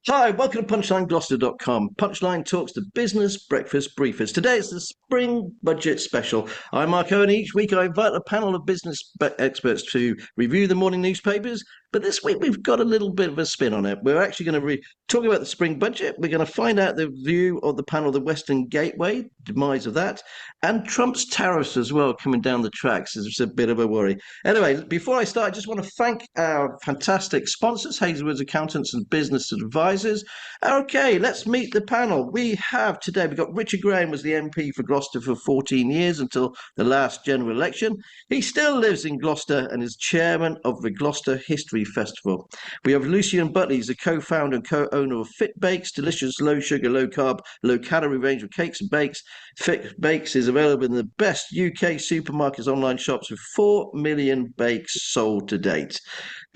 Hi, welcome to PunchlineGloucester.com. Punchline talks to business breakfast briefers. Today it's the spring budget special. I'm Mark Owen. Each week I invite a panel of business experts to review the morning newspapers. But this week we've got a little bit of a spin on it. We're actually going to talk about the spring budget. We're going to find out the view of the panel of the Western Gateway, demise of that, and Trump's tariffs as well coming down the tracks. It's a bit of a worry. Anyway, before I start, I just want to thank our fantastic sponsors, Hazelwood's Accountants and Business Advisors. Okay, let's meet the panel. We've got Richard Graham was the MP for Gloucester for 14 years until the last general election. He still lives in Gloucester and is chairman of the Gloucester History Festival. We have Lucien Butler, he's the co-founder and co-owner of FitBakes, delicious low sugar, low carb, low calorie range of cakes and bakes. FitBakes is available in the best UK supermarkets, online shops with 4 million bakes sold to date.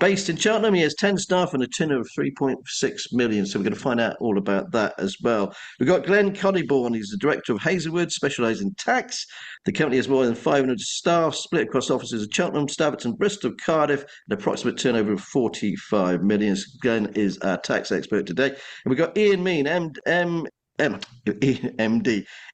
Based in Cheltenham, he has 10 staff and a turnover of 3.6 million. So we're going to find out all about that as well. We've got Glenn Collingbourne. He's the director of Hazelwood, specialising in tax. The company has more than 500 staff split across offices at Cheltenham, Staverton, Bristol, Cardiff, an approximate turnover of 45 million. Glenn is our tax expert today. And we've got Ian Mean, MD.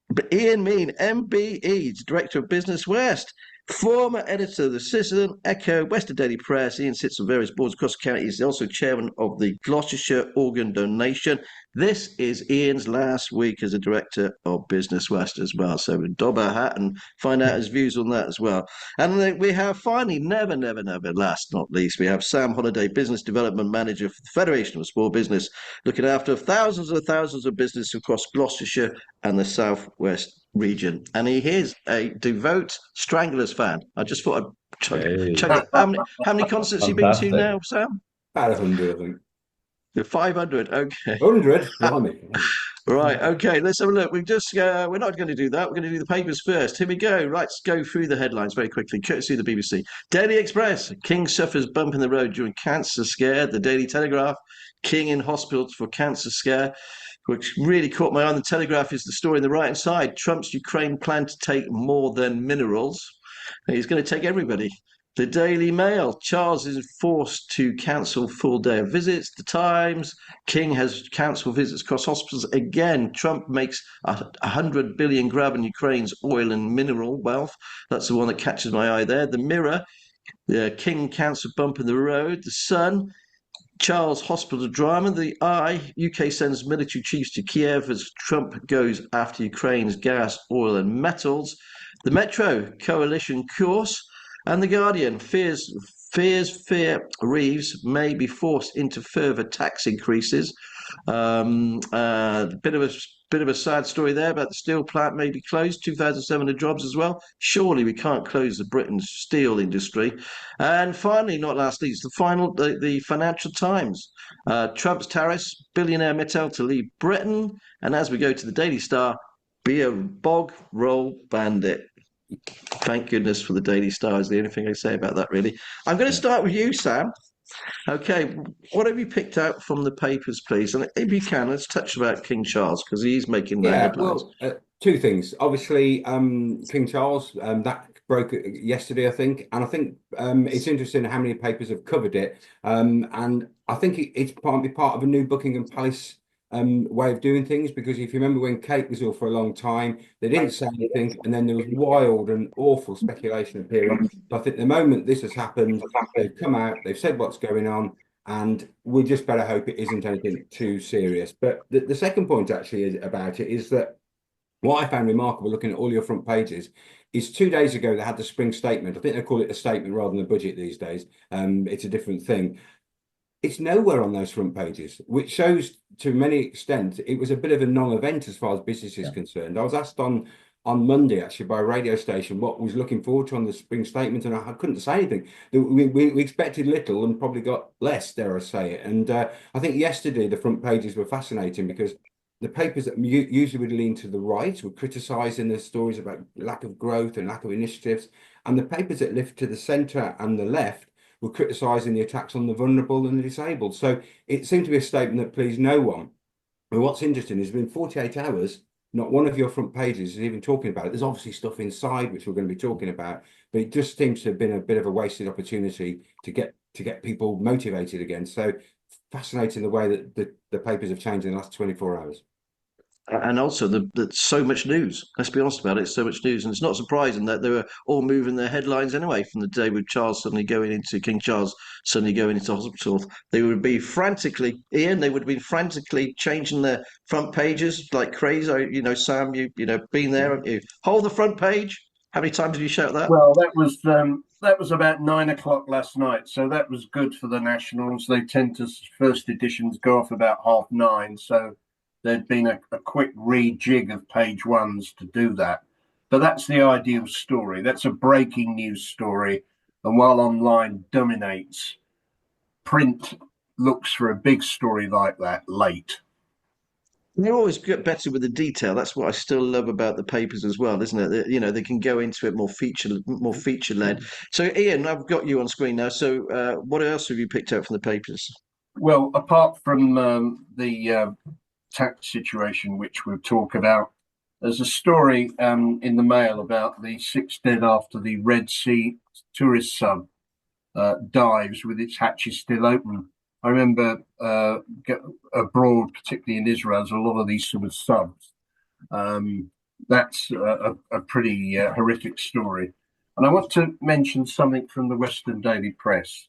But Ian Mean, MBE, Director of Business West, former editor of the Citizen, Echo, Western Daily Press. Ian sits on various boards across the county. He's also chairman of the Gloucestershire Organ Donation. This is Ian's last week as a director of Business West as well. So we dob our hat and find out his views on that as well. And then we have finally, never, last not least, we have Sam Holliday, Business Development Manager for the Federation of Small Business, looking after thousands of business across Gloucestershire and the Southwest region. And he is a devout Stranglers fan. I just thought I'd chug it. How many concerts have you been to now, Sam? About 100, I think. 500. Okay. 100? Blimey. Right. Okay. Let's have a look. We're not going to do that. We're going to do the papers first. Here we go. Right. Let's go through the headlines very quickly. Courtesy of the BBC. Daily Express. King suffers bump in the road during cancer scare. The Daily Telegraph. King in hospital for cancer scare, which really caught my eye. The Telegraph is the story on the right-hand side. Trump's Ukraine plan to take more than minerals. He's going to take everybody. The Daily Mail. Charles is forced to cancel full day of visits. The Times. King has cancelled visits across hospitals again. Trump makes 100 billion grab on Ukraine's oil and mineral wealth. That's the one that catches my eye there. The Mirror. The King cancelled bump in the road. The Sun. Charles hospital drama. The Eye. UK sends military chiefs to Kiev as Trump goes after Ukraine's gas, oil, and metals. The Metro. Coalition course. And the Guardian. Fear Reeves may be forced into further tax increases. Bit of a sad story there about the steel plant may be closed. 2,700 jobs as well. Surely we can't close the Britain's steel industry. And finally, not last least, the Financial Times. Trump's tariffs, billionaire Mittal to leave Britain. And as we go to the Daily Star, be a bog roll bandit. Thank goodness for the Daily Star is the only thing I say about that, really. I'm going to start with you, Sam. Okay, what have you picked out from the papers, please? And if you can, let's touch about King Charles because he's making the headlines. Well, two things. Obviously, King Charles, that broke yesterday, I think. And I think it's interesting how many papers have covered it. And I think it's partly part of a new Buckingham Palace way of doing things, because if you remember when Kate was ill for a long time, they didn't say anything, and then there was wild and awful speculation appearing. But I think the moment this has happened, they've come out, they've said what's going on, and we just better hope it isn't anything too serious. But the second point actually is that what I found remarkable looking at all your front pages is 2 days ago they had the spring statement. I think they call it a statement rather than a budget these days. It's a different thing. It's nowhere on those front pages, which shows to many extent it was a bit of a non-event as far as business is concerned. I was asked on Monday actually by a radio station what was looking forward to on the spring statement, and I couldn't say anything. We expected little and probably got less, dare I say it. And I think yesterday the front pages were fascinating because the papers that usually would lean to the right were criticising the stories about lack of growth and lack of initiatives, and the papers that lift to the centre and the left were criticising the attacks on the vulnerable and the disabled. So it seemed to be a statement that pleased no one. And what's interesting is within 48 hours, not one of your front pages is even talking about it. There's obviously stuff inside which we're going to be talking about, but it just seems to have been a bit of a wasted opportunity to get to get people motivated again. So fascinating the way that the papers have changed in the last 24 hours. And also, so much news. Let's be honest about it. So much news, and it's not surprising that they were all moving their headlines anyway. From the day with King Charles suddenly going into hospital, they would be frantically, Ian. They would have been frantically changing their front pages like crazy. You know, Sam, you know, been there, haven't you? Hold the front page. How many times did you shout that? Well, that was about 9 o'clock last night, so that was good for the Nationals. They tend to first editions go off about 9:30, so there'd been a quick rejig of page ones to do that. But that's the ideal story. That's a breaking news story. And while online dominates, print looks for a big story like that late. They always get better with the detail. That's what I still love about the papers as well, isn't it? You know, they can go into it more feature led. So, Ian, I've got you on screen now. So, what else have you picked out from the papers? Well, apart from the tax situation, which we'll talk about, there's a story in the Mail about the 6 dead after the Red Sea tourist sub dives with its hatches still open. I remember abroad, particularly in Israel, there's a lot of these sort of subs. That's a pretty horrific story. And I want to mention something from the Western Daily Press.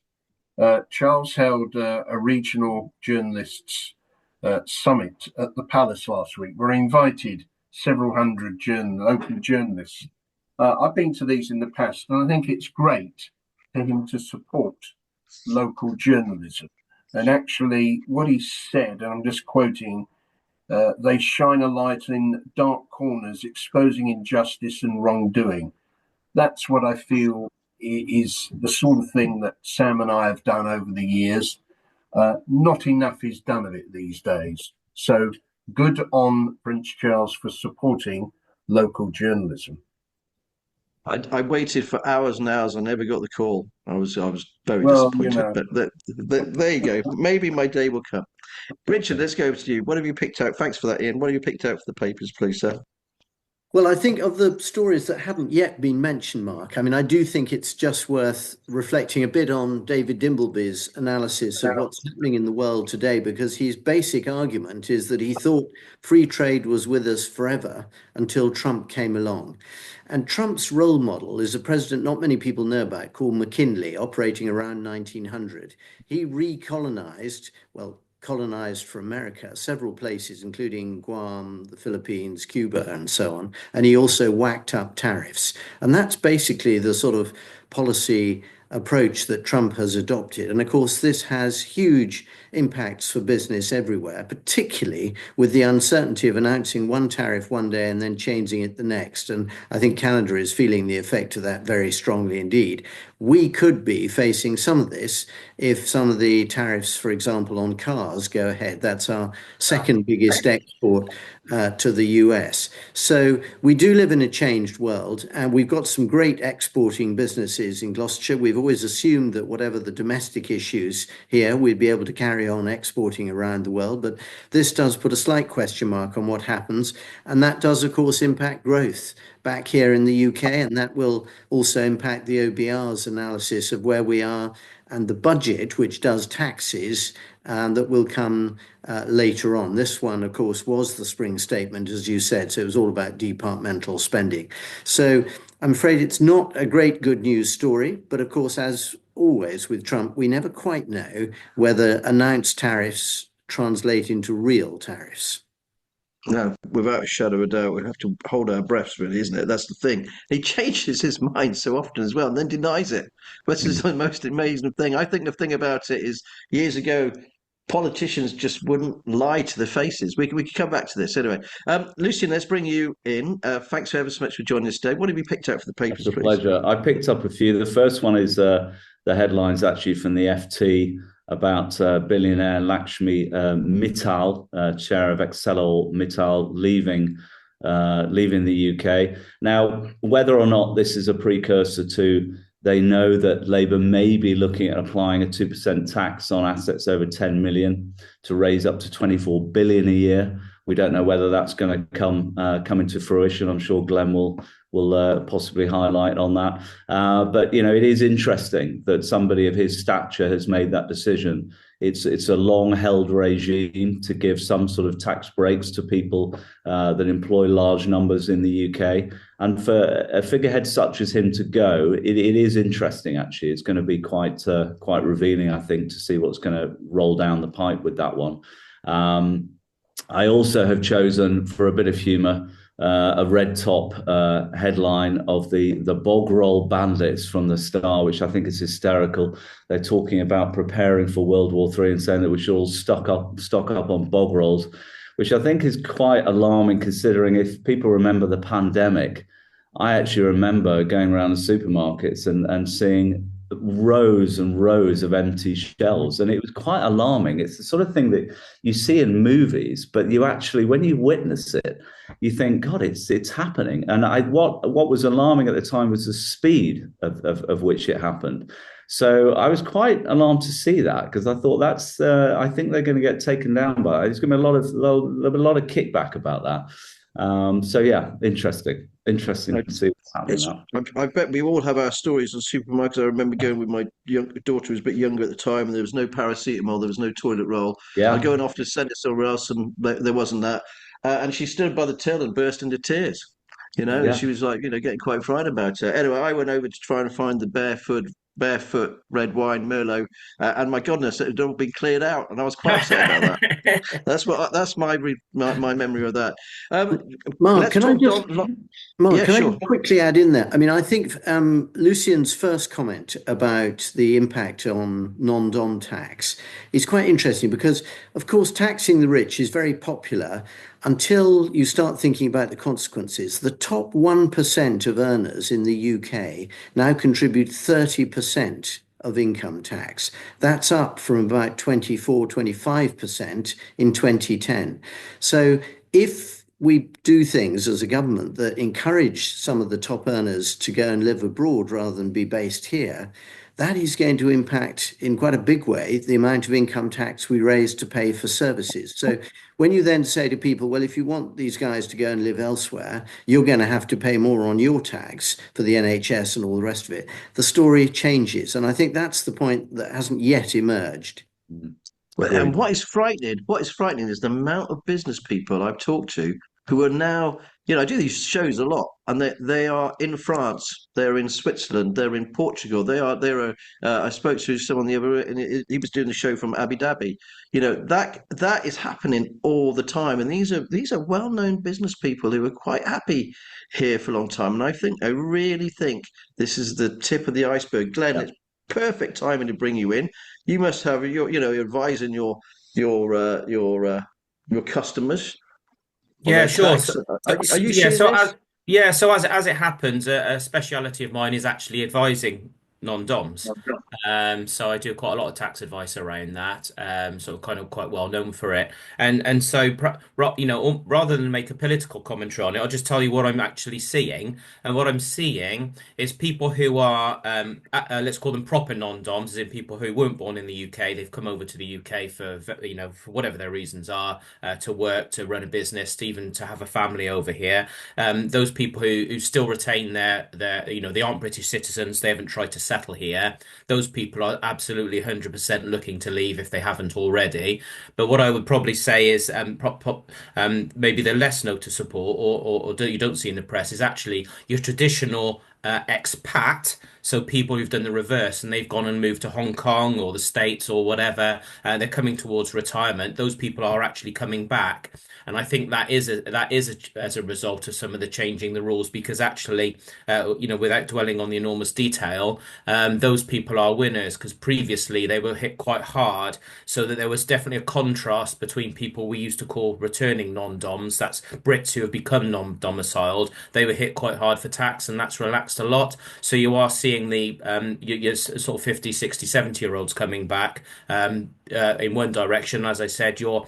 Charles held a regional journalists summit at the Palace last week, where he invited several hundred local journalists. I've been to these in the past, and I think it's great for him to support local journalism. And actually, what he said, and I'm just quoting, they shine a light in dark corners, exposing injustice and wrongdoing. That's what I feel is the sort of thing that Sam and I have done over the years. Not enough is done of it these days. So good on Prince Charles for supporting local journalism. I waited for hours and hours. I never got the call. I was very disappointed. You know. But there you go. Maybe my day will come. Richard, let's go over to you. What have you picked out? Thanks for that, Ian. What have you picked out for the papers, please, sir? Well, I think of the stories that haven't yet been mentioned, Mark, I mean, I do think it's just worth reflecting a bit on David Dimbleby's analysis of what's happening in the world today, because his basic argument is that he thought free trade was with us forever until Trump came along. And Trump's role model is a president not many people know about called McKinley, operating around 1900. He colonized for America, several places, including Guam, the Philippines, Cuba, and so on. And he also whacked up tariffs. And that's basically the sort of policy approach that Trump has adopted. And of course, this has huge impacts for business everywhere, particularly with the uncertainty of announcing one tariff one day and then changing it the next. And I think Canada is feeling the effect of that very strongly indeed. We could be facing some of this if some of the tariffs, for example, on cars go ahead. That's our second biggest export to the US. So we do live in a changed world, and we've got some great exporting businesses in Gloucestershire. We've always assumed that whatever the domestic issues here, we'd be able to carry on exporting around the world. But this does put a slight question mark on what happens. And that does, of course, impact growth back here in the UK. And that will also impact the OBR's analysis of where we are and the budget, which does taxes, that will come later on. This one, of course, was the spring statement, as you said, so it was all about departmental spending. So I'm afraid it's not a great good news story, but of course, as always with Trump, we never quite know whether announced tariffs translate into real tariffs. No, without a shadow of a doubt, we have to hold our breaths, really, isn't it? That's the thing. He changes his mind so often as well, and then denies it. This is the most amazing thing. I think the thing about it is, years ago, politicians just wouldn't lie to their faces. We can come back to this anyway. Lucien, let's bring you in. Thanks ever so much for joining us today. What have you picked out for the papers, It's a please? pleasure. I picked up a few. The first one is the headlines actually from the FT about billionaire Lakshmi Mittal, chair of ArcelorMittal, leaving the UK. Now, whether or not this is a precursor to, they know that Labour may be looking at applying a 2% tax on assets over 10 million to raise up to 24 billion a year. We don't know whether that's going to come into fruition. I'm sure Glenn will will possibly highlight on that. But it is interesting that somebody of his stature has made that decision. It's a long-held regime to give some sort of tax breaks to people that employ large numbers in the UK. And for a figurehead such as him to go, it is interesting, actually. It's going to be quite revealing, I think, to see what's going to roll down the pipe with that one. I also have chosen, for a bit of humour, a red top headline of the bog roll bandits from the Star, which I think is hysterical. They're talking about preparing for World War III and saying that we should all stock up on bog rolls, which I think is quite alarming, considering if people remember the pandemic. I actually remember going around the supermarkets and seeing rows and rows of empty shelves, and it was quite alarming. It's the sort of thing that you see in movies, but you actually, when you witness it, you think, God, it's happening. And what was alarming at the time was the speed of which it happened. So I was quite alarmed to see that, because I thought I think they're going to get taken down by it. There's going to be a lot of kickback about that. So yeah, interesting to see what's happening now. I bet we all have our stories of supermarkets. I remember going with my daughter, who was a bit younger at the time, and there was no paracetamol, there was no toilet roll. Yeah. I'd go off to send it somewhere else, and there wasn't that. And she stood by the till and burst into tears. Yeah. She was like, getting quite frightened about it. Anyway, I went over to try and find the barefoot red wine Merlot, and my goodness, it had all been cleared out, and I was quite upset about that. That's my memory of that. Mark, can I sure. just quickly add in there? I mean, I think Lucien's first comment about the impact on non-dom tax is quite interesting, because, of course, taxing the rich is very popular until you start thinking about the consequences. The top 1% of earners in the UK now contribute 30% of income tax. That's up from about 25% in 2010. So if we do things as a government that encourage some of the top earners to go and live abroad rather than be based here, that is going to impact in quite a big way the amount of income tax we raise to pay for services. So when you then say to people, well, if you want these guys to go and live elsewhere, you're going to have to pay more on your tax for the NHS and all the rest of it, the story changes. And I think that's the point that hasn't yet emerged. And what is frightening is the amount of business people I've talked to who are now, I do these shows a lot, and they are in France, they're in Switzerland, they're in Portugal, I spoke to someone the other, and he was doing the show from Abu Dhabi. That is happening all the time, and these are well-known business people who are quite happy here for a long time, and I really think this is the tip of the iceberg. Glenn, Yeah. It's perfect timing to bring you in. You must have you're advising your customers. Yeah, sure. Are you seeing this? So as it happens, a speciality of mine is actually advising non-doms. So I do quite a lot of tax advice around that. So kind of quite well known for it. And so rather than make a political commentary on it, I'll just tell you what I'm actually seeing. And what I'm seeing is people who are let's call them proper non-doms, as in people who weren't born in the UK. They've come over to the UK for whatever their reasons are, to work, to run a business, even to have a family over here. Those people who still retain they aren't British citizens. They haven't tried to settle here. Those people are absolutely 100% looking to leave if they haven't already. But what I would probably say is maybe the less noticeable or you don't see in the press is actually your traditional expat. So people who've done the reverse and they've gone and moved to Hong Kong or the States or whatever, they're coming towards retirement. Those people are actually coming back. And I think that is as a result of some of the changing the rules, because actually, without dwelling on the enormous detail, those people are winners, because previously they were hit quite hard. So that there was definitely a contrast between people we used to call returning non-doms, that's Brits who have become non-domiciled. They were hit quite hard for tax, and that's relaxed a lot. So you are seeing the your sort of 50, 60, 70-year-olds coming back in one direction. As I said, your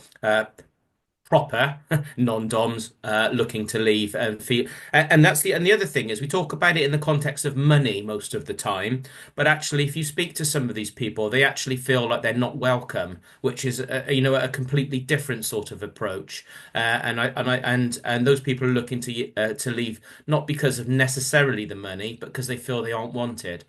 proper non-doms looking to leave and feel, and that's the other thing is we talk about it in the context of money most of the time, but actually if you speak to some of these people, they actually feel like they're not welcome, which is a completely different sort of approach. And those people are looking to leave not because of necessarily the money, but because they feel they aren't wanted.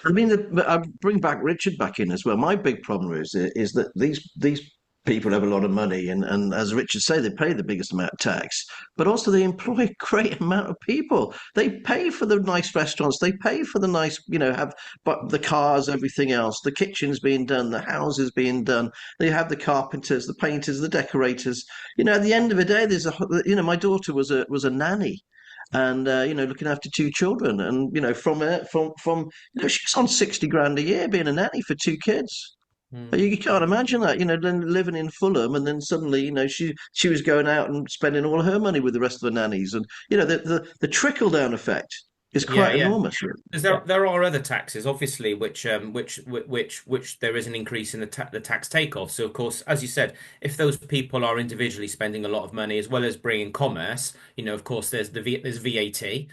I mean, I bring back Richard back in as well. My big problem is that these people have a lot of money, and as Richard say, they pay the biggest amount of tax, but also they employ a great amount of people. They pay for the nice restaurants, they pay for the nice, have but the cars, everything else, the kitchens being done, the houses being done. They have the carpenters, the painters, the decorators. At the end of the day, my daughter was a nanny and looking after two children and from she was on 60 grand a year being a nanny for two kids. You can't imagine that, then living in Fulham and then suddenly, she was going out and spending all her money with the rest of the nannies. And, the trickle down effect is Yeah, quite yeah. enormous, really. Because there are other taxes, obviously, which there is an increase in the tax takeoff. So, of course, as you said, if those people are individually spending a lot of money as well as bringing commerce, of course, there's VAT.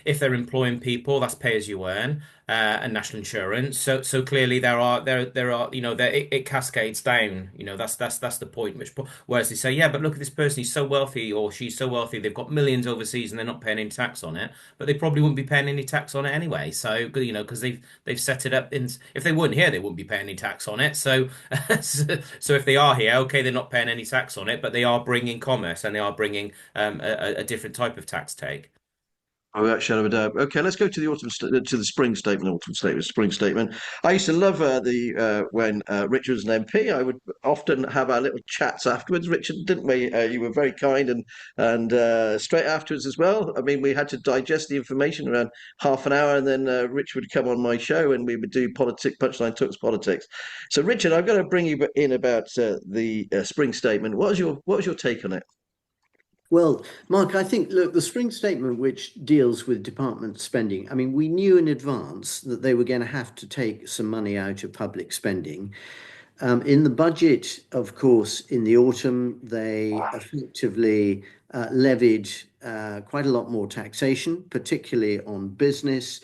If they're employing people, that's pay as you earn. And national insurance. So clearly there are it cascades down. That's the point. Whereas they say, yeah, but look at this person, he's so wealthy or she's so wealthy, they've got millions overseas and they're not paying any tax on it, but they probably wouldn't be paying any tax on it anyway. So because they've set it up in. If they weren't here, they wouldn't be paying any tax on it. So so if they are here, okay, they're not paying any tax on it, but they are bringing commerce and they are bringing a different type of tax take. Oh, without shadow of a doubt. Okay, let's go to the to the spring statement, spring statement. I used to love when Richard was an MP. I would often have our little chats afterwards. Richard, didn't we? You were very kind and straight afterwards as well. I mean, we had to digest the information around half an hour, and then Richard would come on my show, and we would do politics. Punchline talks politics. So, Richard, I've got to bring you in about the spring statement. What was your take on it? Well, Mark, I think, look, the spring statement, which deals with department spending, I mean, we knew in advance that they were going to have to take some money out of public spending. In the budget, of course, in the autumn, they effectively levied quite a lot more taxation, particularly on business.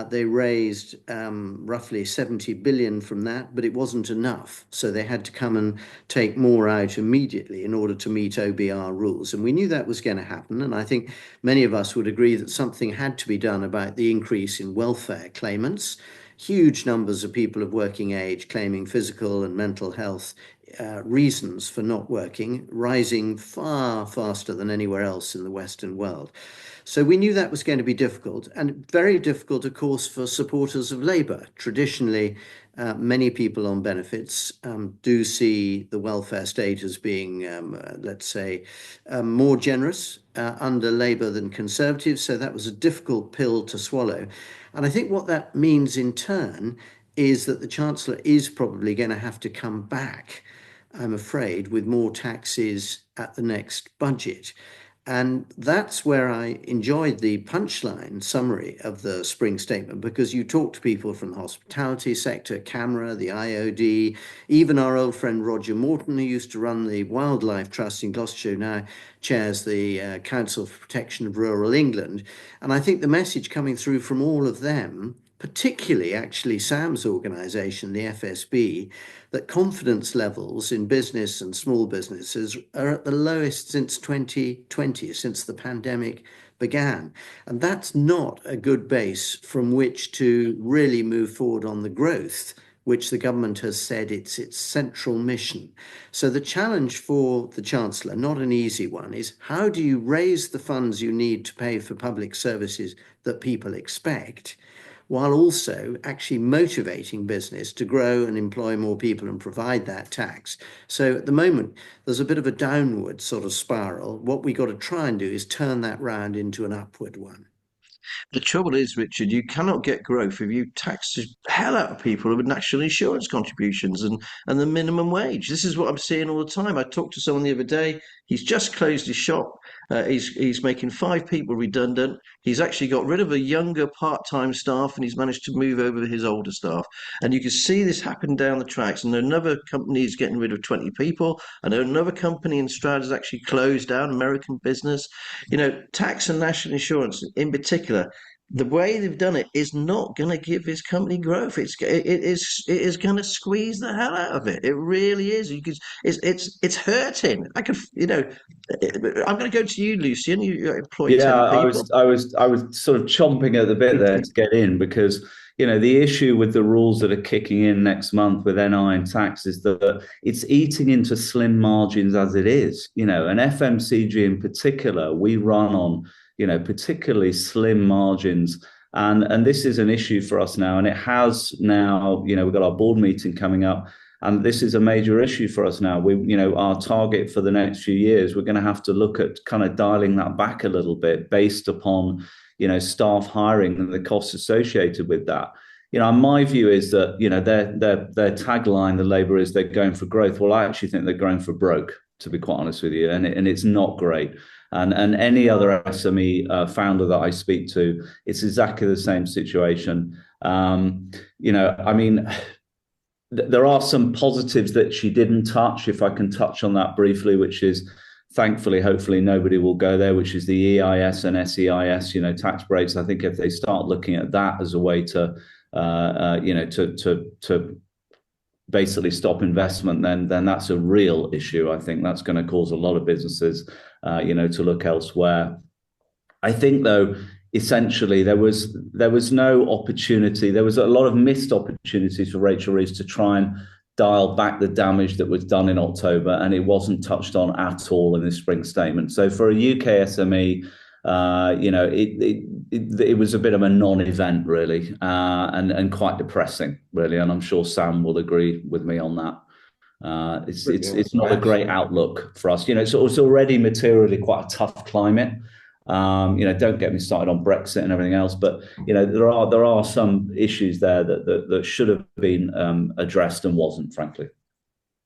They raised roughly 70 billion from that, but it wasn't enough. So they had to come and take more out immediately in order to meet OBR rules. And we knew that was going to happen. And I think many of us would agree that something had to be done about the increase in welfare claimants. Huge numbers of people of working age claiming physical and mental health reasons for not working, rising far faster than anywhere else in the Western world. So we knew that was going to be difficult, and very difficult, of course, for supporters of Labour. Traditionally, many people on benefits do see the welfare state as being, let's say, more generous under Labour than Conservatives. So that was a difficult pill to swallow. And I think what that means in turn is that the Chancellor is probably going to have to come back, I'm afraid, with more taxes at the next budget. And that's where I enjoyed the punchline summary of the spring statement, because you talk to people from the hospitality sector, CAMRA, the IOD, even our old friend Roger Morton, who used to run the Wildlife Trust in Gloucestershire, now chairs the Council for Protection of Rural England. And I think the message coming through from all of them, particularly actually Sam's organisation, the FSB, that confidence levels in business and small businesses are at the lowest since 2020, since the pandemic began. And that's not a good base from which to really move forward on the growth, which the government has said it's its central mission. So the challenge for the Chancellor, not an easy one, is how do you raise the funds you need to pay for public services that people expect, while also actually motivating business to grow and employ more people and provide that tax. So at the moment, there's a bit of a downward sort of spiral. What we got to try and do is turn that round into an upward one. The trouble is, Richard, you cannot get growth if you tax the hell out of people with national insurance contributions and the minimum wage. This is what I'm seeing all the time. I talked to someone the other day. He's just closed his shop He's making 5 people redundant. He's actually got rid of a younger part-time staff, and he's managed to move over his older staff. And you can see this happen down the tracks. And another company is getting rid of 20 people. And another company in Stroud has actually closed down, American business. You know, tax and national insurance in particular, the way they've done it is not going to give his company growth. It is going to squeeze the hell out of it. It really is. It's hurting. I'm going to go to you, Lucien. You employ 10 people. I was sort of chomping at the bit there to get in, because the issue with the rules that are kicking in next month with NI and tax is that it's eating into slim margins as it is. And FMCG in particular, we run on particularly slim margins. And this is an issue for us now. And it has now, we've got our board meeting coming up. And this is a major issue for us now. Our target for the next few years, we're going to have to look at kind of dialing that back a little bit based upon, staff hiring and the costs associated with that. My view is that, their tagline, the Labour, is they're going for growth. Well, I actually think they're going for broke, to be quite honest with you. And it's not great. And any other SME founder that I speak to, it's exactly the same situation. There are some positives that she didn't touch, if I can touch on that briefly, which is, thankfully, hopefully nobody will go there, which is the EIS and SEIS, tax breaks. I think if they start looking at that as a way to basically stop investment, then that's a real issue. I think that's going to cause a lot of businesses, to look elsewhere. I think, though, essentially there was no opportunity. There was a lot of missed opportunities for Rachel Reeves to try and dial back the damage that was done in October, and it wasn't touched on at all in this spring statement. So for a UK SME, it was a bit of a non-event, really, and quite depressing, really. And I'm sure Sam will agree with me on that. It's not a great outlook for us. It's already materially quite a tough climate. Don't get me started on Brexit and everything else, but there are some issues there that should have been addressed and wasn't, frankly.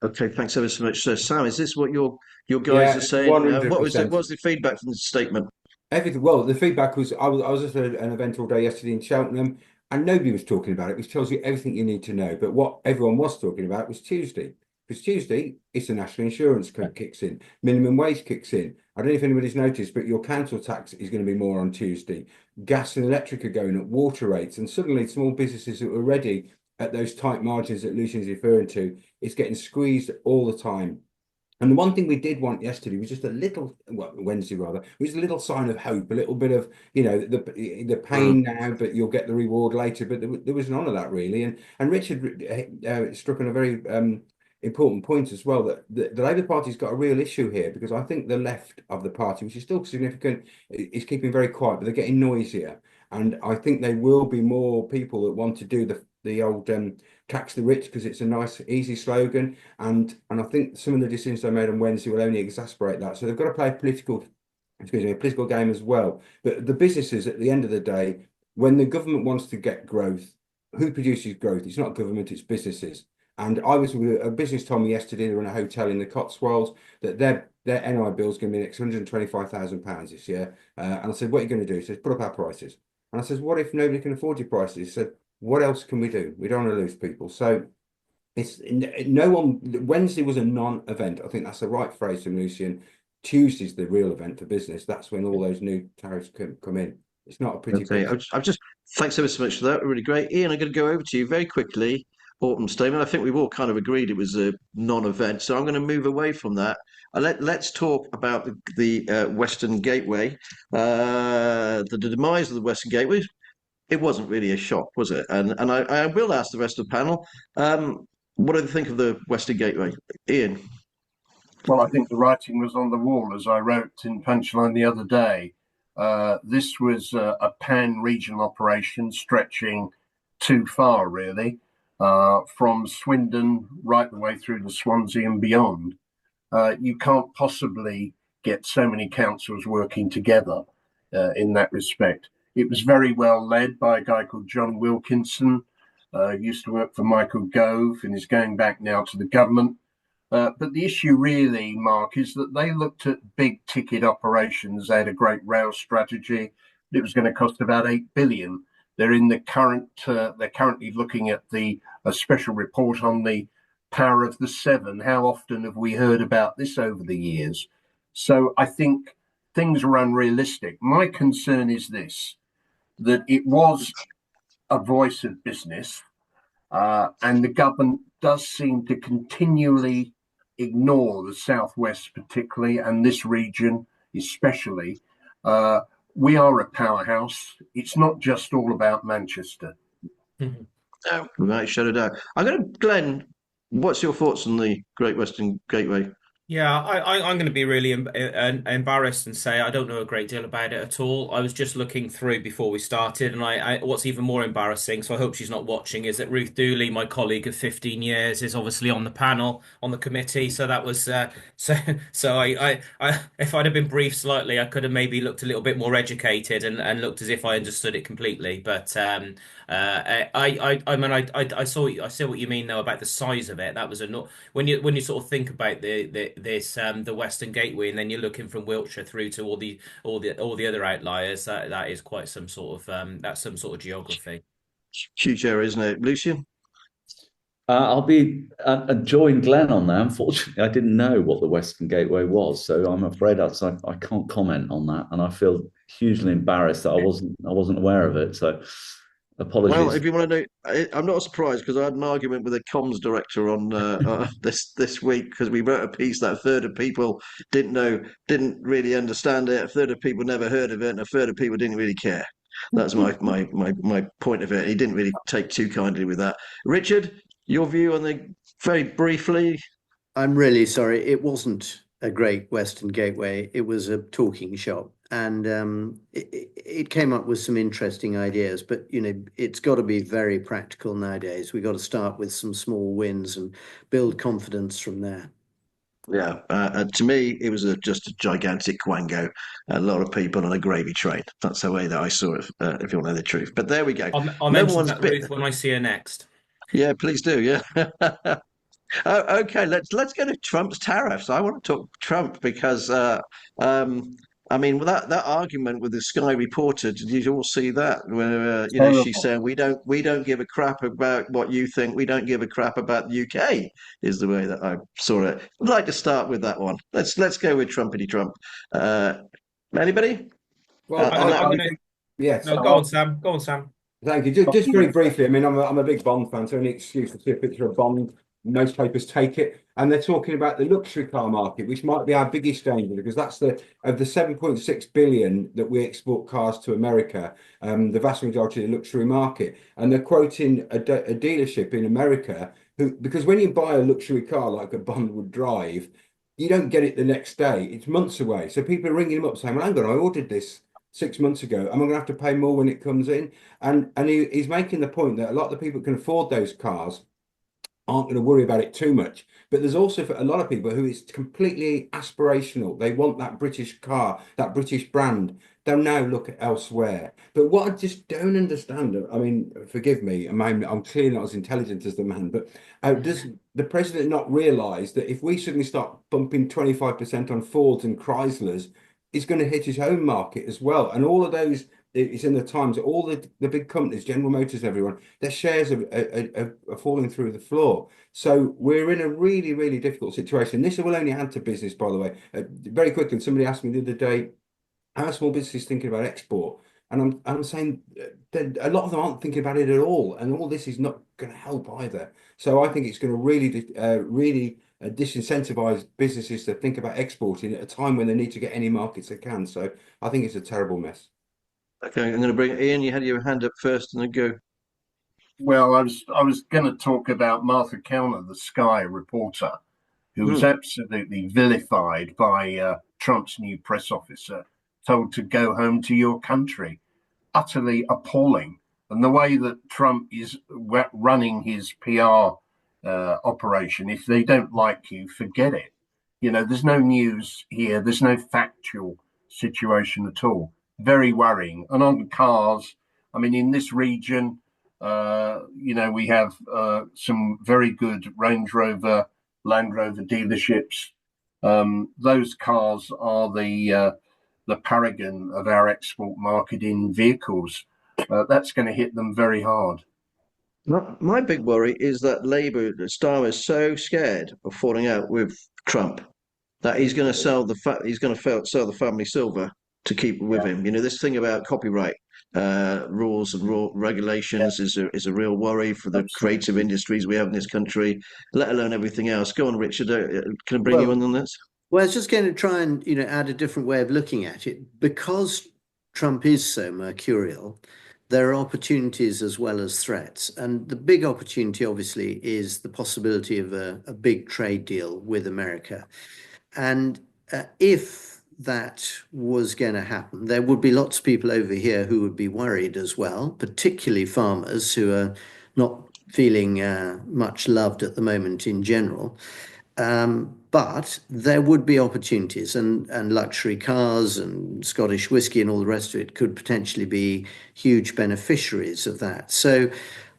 Okay, thanks ever so much. So, Sam, is this what your guys are saying? 100%. What was the feedback from the statement? Everything. Well, the feedback was I was at an event all day yesterday in Cheltenham, and nobody was talking about it, which tells you everything you need to know. But what everyone was talking about was Tuesday. Because Tuesday, it's the national insurance code kicks in, minimum wage kicks in. I don't know if anybody's noticed, but your council tax is going to be more on Tuesday. Gas and electric are going up, water rates, and suddenly small businesses that were already at those tight margins that Lucian's referring to, it's getting squeezed all the time. And the one thing we did want yesterday was just a little, Wednesday rather, was a little sign of hope, a little bit of, the pain now, but you'll get the reward later. But there was none of that, really. And Richard struck on a very important point as well, that the Labour Party's got a real issue here, because I think the left of the party, which is still significant, is keeping very quiet, but they're getting noisier. And I think there will be more people that want to do the old tax the rich, because it's a nice, easy slogan. And I think some of the decisions they made on Wednesday will only exasperate that. So they've got to play a political game as well. But the businesses, at the end of the day, when the government wants to get growth, who produces growth? It's not government, it's businesses. And I was with a business told me yesterday, they were in a hotel in the Cotswolds, that their NI bill is going to be £125,000 this year. And I said, what are you going to do? He says, put up our prices. And I says, what if nobody can afford your prices? He said, what else can we do? We don't want to lose people. So it's no one. Wednesday was a non-event. I think that's the right phrase from Lucian. Tuesday's the real event for business. That's when all those new tariffs come in. It's not a pretty. Okay, thanks ever so much for that. Really great, Ian. I'm going to go over to you very quickly. Autumn statement. I think we've all kind of agreed it was a non-event, so I'm going to move away from that. Let's talk about the Western Gateway, the demise of the Western Gateway. It wasn't really a shock, was it? And I will ask the rest of the panel, what do they think of the Western Gateway? Ian? Well, I think the writing was on the wall, as I wrote in Punchline the other day. This was a pan-regional operation stretching too far, really. From Swindon right the way through to Swansea and beyond. You can't possibly get so many councils working together in that respect. It was very well led by a guy called John Wilkinson, used to work for Michael Gove and is going back now to the government. But the issue really, Mark, is that they looked at big ticket operations. They had a great rail strategy. It was going to cost about 8 billion. They're in the current. They're currently looking at a special report on the power of the seven. How often have we heard about this over the years? So I think things are unrealistic. My concern is this: that it was a voice of business, and the government does seem to continually ignore the southwest, particularly, and this region especially. We are a powerhouse. It's not just all about Manchester. No, right, shut it down. I'm going to, Glenn, what's your thoughts on the Great Western Gateway? Yeah, I'm going to be really embarrassed and say I don't know a great deal about it at all. I was just looking through before we started, and what's even more embarrassing, so I hope she's not watching, is that Ruth Dooley, my colleague of 15 years, is obviously on the panel, on the committee. So that was so I if I'd have been briefed slightly, I could have maybe looked a little bit more educated and looked as if I understood it completely. But I mean I see what you mean though about the size of it. That was when you sort of think about the Western Gateway, and then you're looking from Wiltshire through to all the other outliers. That is quite some sort of that's some sort of geography. Huge area, isn't it, Lucien? I'll be join Glenn on that. Unfortunately, I didn't know what the Western Gateway was, so I'm afraid I can't comment on that, and I feel hugely embarrassed that I wasn't aware of it. So apologies. Well, if you want to know, I'm not surprised because I had an argument with a comms director on this week because we wrote a piece that a third of people didn't really understand it, a third of people never heard of it, and a third of people didn't really care. That's my point of it. He didn't really take too kindly with that. Richard, your view on very briefly? I'm really sorry. It wasn't a Great Western Gateway. It was a talking shop. And it came up with some interesting ideas, but it's got to be very practical nowadays. We've got to start with some small wins and build confidence from there. Yeah, to me, it was just a gigantic quango. A lot of people on a gravy train. That's the way that I saw it, if you want to know the truth. But there we go. I'll mention that, Ruth, when I see her next. Yeah, please do. Yeah. Okay, let's go to Trump's tariffs. I want to talk Trump because I mean that argument with the Sky reporter. Did you all see that? Where she's saying we don't give a crap about what you think. We don't give a crap about the UK. Is the way that I saw it. I'd like to start with that one. Let's go with Trumpity Trump. Anybody? Well, yes. No, go on, Sam. Go on, Sam. Thank you. Just very briefly, I mean, I'm a big Bond fan, so any excuse to see a picture of Bond, most papers take it. And they're talking about the luxury car market, which might be our biggest danger, because that's of the 7.6 billion that we export cars to America, the vast majority of the luxury market. And they're quoting a dealership in America because when you buy a luxury car like a Bond would drive, you don't get it the next day. It's months away. So people are ringing him up saying, well, hang on, I ordered this 6 months ago. Am I going to have to pay more when it comes in? And he's making the point that a lot of the people who can afford those cars aren't going to worry about it too much. But there's also a lot of people who it's completely aspirational. They want that British car, that British brand. They'll now look elsewhere. But what I just don't understand, I mean, forgive me, I'm clearly not as intelligent as the man, but does the president not realise that if we suddenly start bumping 25% on Fords and Chryslers, it's going to hit his home market as well? And all of those, it's in the Times, all the big companies, General Motors, everyone, their shares are falling through the floor. So we're in a really, really difficult situation. This will only add to business, by the way. Very quickly, somebody asked me the other day, how are small businesses thinking about export? And I'm saying that a lot of them aren't thinking about it at all. And all this is not going to help either. So I think it's going to really disincentivize businesses to think about exporting at a time when they need to get any markets they can. So I think it's a terrible mess. Okay, I'm going to bring Ian. You had your hand up first, and then go. Well, I was going to talk about Martha Kellner, the Sky reporter, who was absolutely vilified by Trump's new press officer, told to go home to your country. Utterly appalling. And the way that Trump is running his PR operation, if they don't like you, forget it. There's no news here. There's no factual situation at all. Very worrying. And on cars, I mean, in this region, we have some very good Range Rover Land Rover dealerships. Those cars are the paragon of our export market in vehicles. That's going to hit them very hard. My big worry is that Labour, Starmer, is so scared of falling out with Trump that he's going to sell sell the family silver to keep with him. You know, this thing about copyright rules and regulations is a real worry for the creative industries we have in this country, let alone everything else. Go on, Richard. Can I bring you in on this? Well, I was just going to try and add a different way of looking at it. Because Trump is so mercurial, there are opportunities as well as threats. And the big opportunity, obviously, is the possibility of a big trade deal with America. And if that was going to happen, there would be lots of people over here who would be worried as well, particularly farmers who are not feeling much loved at the moment in general. But there would be opportunities, and luxury cars and Scottish whiskey and all the rest of it could potentially be huge beneficiaries of that. So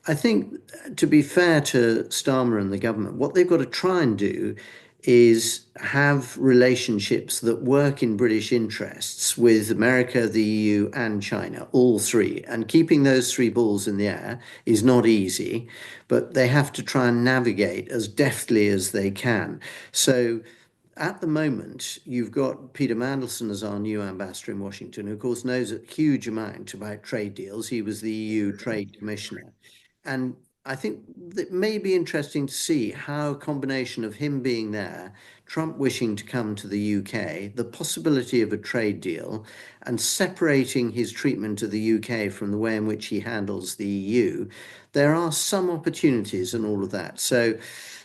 I think, to be fair to Starmer and the government, what they've got to try and do is have relationships that work in British interests with America, the EU, and China, all three. And keeping those three balls in the air is not easy, but they have to try and navigate as deftly as they can. So at the moment, you've got Peter Mandelson as our new ambassador in Washington, who, of course, knows a huge amount about trade deals. He was the EU Trade Commissioner. And I think that may be interesting to see how a combination of him being there, Trump wishing to come to the UK, the possibility of a trade deal, and separating his treatment of the UK from the way in which he handles the EU, there are some opportunities in all of that. So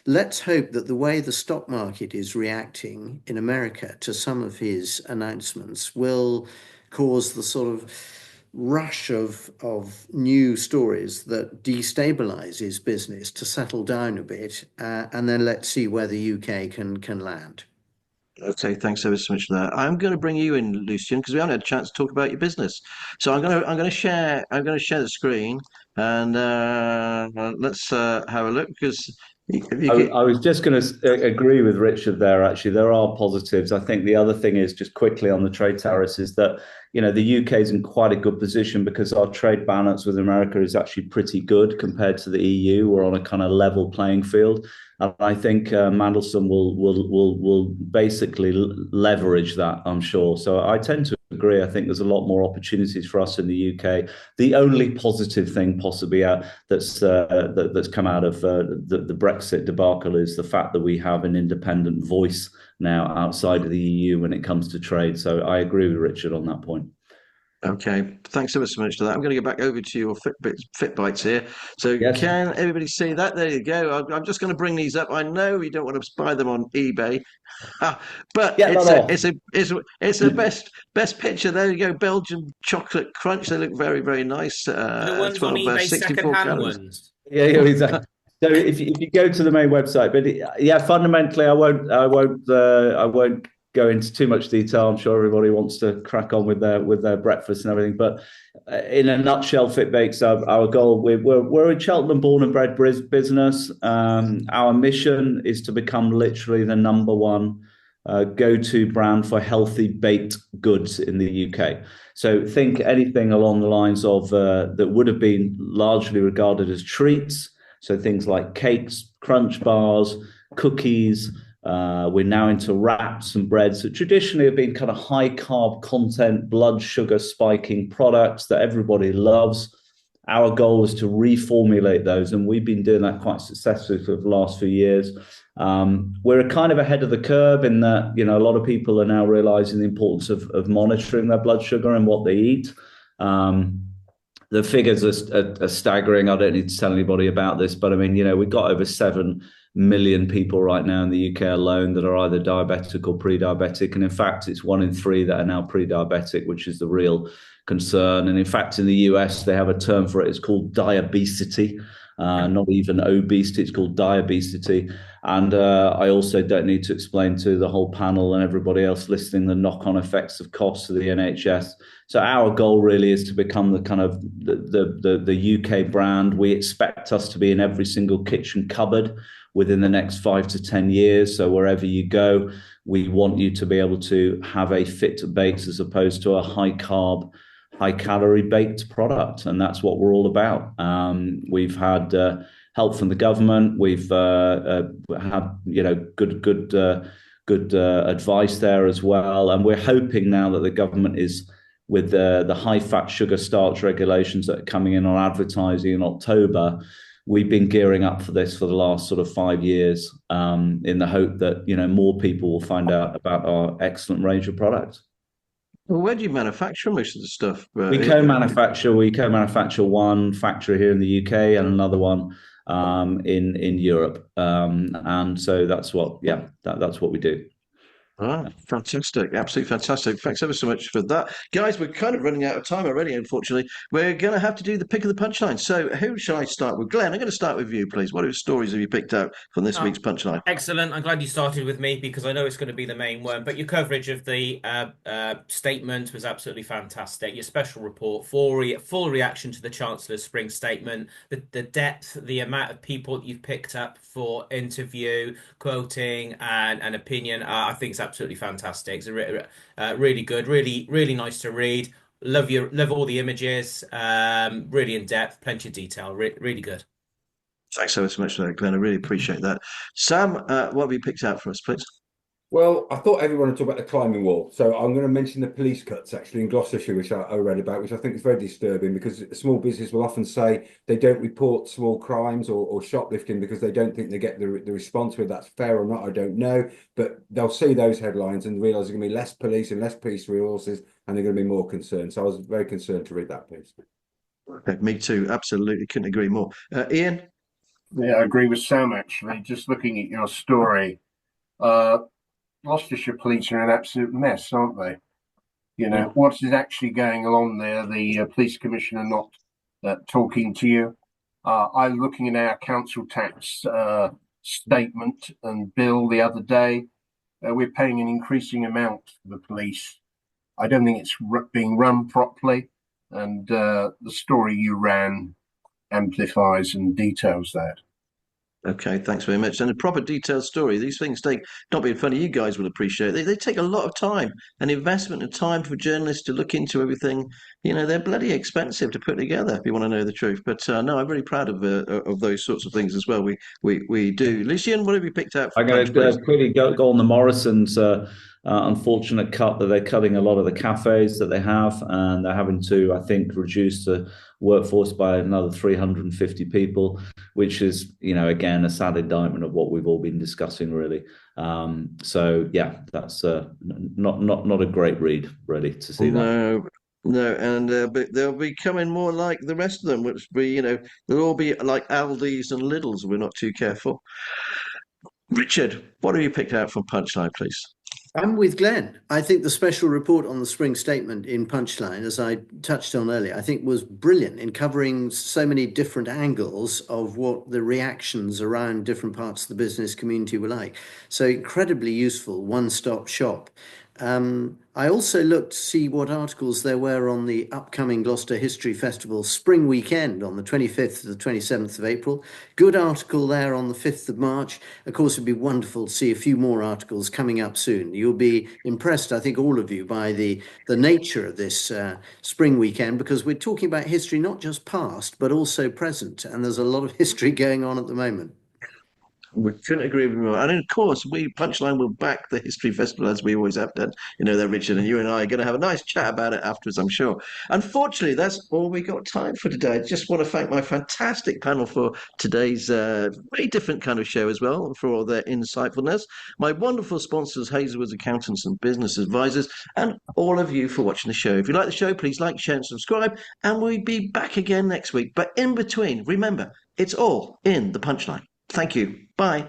let's hope that the way the stock market is reacting in America to some of his announcements will cause the sort of rush of new stories that destabilize his business to settle down a bit, and then let's see where the UK can land. Okay, thanks ever so much for that. I'm going to bring you in, Lucien, because we haven't had a chance to talk about your business. So I'm going to share the screen, and let's have a look. Because I was just going to agree with Richard there. Actually, there are positives. I think the other thing is, just quickly on the trade tariffs, is that the UK is in quite a good position because our trade balance with America is actually pretty good compared to the EU. We're on a kind of level playing field, and I think Mandelson will basically leverage that, I'm sure. So I tend to agree. I think there's a lot more opportunities for us in the UK. The only positive thing possibly that's come out of the Brexit debacle is the fact that we have an independent voice now outside of the EU when it comes to trade. So I agree with Richard on that point. Okay, thanks ever so much for that. I'm going to go back over to your FitBites here. So Yes. Can everybody see that? There you go. I'm just going to bring these up. I know you don't want to buy them on eBay, but it's the best picture. There you go. Belgian chocolate crunch. They look very, very nice. The ones on eBay, 64 second-hand calories. ones. Yeah, exactly. So if you go to the main website, but fundamentally, I won't go into too much detail. I'm sure everybody wants to crack on with their breakfast and everything. But in a nutshell, Fitbakes, our goal, we're a Cheltenham born and bred business. Our mission is to become literally the number one go-to brand for healthy baked goods in the UK. So think anything along the lines of that would have been largely regarded as treats. So things like cakes, crunch bars, cookies. We're now into wraps and breads that traditionally have been kind of high carb content, blood sugar spiking products that everybody loves. Our goal was to reformulate those, and we've been doing that quite successfully for the last few years. We're kind of ahead of the curve in that, a lot of people are now realizing the importance of monitoring their blood sugar and what they eat. The figures are staggering. I don't need to tell anybody about this, but I mean, we've got over 7 million people right now in the UK alone that are either diabetic or pre-diabetic. And in fact, it's 1 in 3 that are now pre-diabetic, which is the real concern. And in fact, in the US, they have a term for it. It's called diabesity. not even obesity, it's called diabesity. And I also don't need to explain to the whole panel and everybody else listening the knock-on effects of costs to the NHS. So our goal really is to become the kind of the UK brand. We expect us to be in every single kitchen cupboard within the next 5 to 10 years. So wherever you go, we want you to be able to have a Fitbakes as opposed to a high carb, high calorie baked product. And that's what we're all about. We've had help from the government. We've had, good advice there as well. And we're hoping now that the government is, with the high fat sugar starch regulations that are coming in on advertising in October, we've been gearing up for this for the last sort of 5 years, in the hope that, more people will find out about our excellent range of products. Well, where do you manufacture most of the stuff? We co-manufacture one factory here in the UK and another one in Europe. And so that's what we do. Ah, fantastic. Absolutely fantastic. Thanks ever so much for that. Guys, we're kind of running out of time already, unfortunately. We're going to have to do the pick of the punchline. So who shall I start with? Glenn, I'm going to start with you, please. What stories have you picked out from this week's punchline? Excellent. I'm glad you started with me because I know it's going to be the main one. But your coverage of the statement was absolutely fantastic. Your special report, full reaction to the Chancellor's spring statement, the depth, the amount of people that you've picked up for interview, quoting, and opinion, I think it's absolutely fantastic. It's really good, really nice to read. Love all the images. Really in depth, plenty of detail. Really good. Thanks so much for that, Glenn. I really appreciate that. Sam, what have you picked out for us, please? Well, I thought everyone would talk about the climbing wall. So I'm going to mention the police cuts actually in Gloucestershire, which I read about, which I think is very disturbing because small business will often say they don't report small crimes or shoplifting because they don't think they get the response. Whether that's fair or not, I don't know. But they'll see those headlines and realise there's going to be less police and less police resources and they're going to be more concerned. So I was very concerned to read that piece. Okay, me too. Absolutely. Couldn't agree more. Ian? Yeah, I agree with Sam, actually. Just looking at your story, Gloucestershire police are an absolute mess, aren't they? What is actually going on there? The police commissioner not talking to you. I'm looking at our council tax statement and bill the other day. We're paying an increasing amount for the police. I don't think it's being run properly. And the story you ran amplifies and details that. Okay, thanks very much. And a proper detailed story. These things take, not being funny, you guys will appreciate it. They take a lot of time and investment of time for journalists to look into everything. They're bloody expensive to put together if you want to know the truth. But no, I'm really proud of those sorts of things as well. We do. Lucien, what have you picked out? I'm going to quickly go on the Morrisons' unfortunate cut that they're cutting a lot of the cafes that they have, and they're having to, I think, reduce the workforce by another 350 people, which is, again, a sad indictment of what we've all been discussing, really. So yeah, that's not a great read, really, to see that. No, and but they'll be coming more like the rest of them, which be, they'll all be like Aldi's and Lidl's. We're not too careful. Richard, what have you picked out from Punchline, please? I'm with Glenn. I think the special report on the spring statement in Punchline, as I touched on earlier, I think was brilliant in covering so many different angles of what the reactions around different parts of the business community were like. So incredibly useful, one-stop shop. I also looked to see what articles there were on the upcoming Gloucester History Festival spring weekend on the 25th to the 27th of April. Good article there on the 5th of March. Of course, it'd be wonderful to see a few more articles coming up soon. You'll be impressed, I think, all of you, by the nature of this spring weekend, because we're talking about history, not just past, but also present. And there's a lot of history going on at the moment. We couldn't agree with you more. And of course, Punchline will back the History Festival as we always have done. That Richard and you and I are going to have a nice chat about it afterwards, I'm sure. Unfortunately, that's all we got time for today. I just want to thank my fantastic panel for today's very different kind of show as well, for all their insightfulness. My wonderful sponsors, Hazelwood's Accountants and Business Advisors, and all of you for watching the show. If you like the show, please like, share, and subscribe. And we'll be back again next week. But in between, remember, it's all in the Punchline. Thank you. Bye.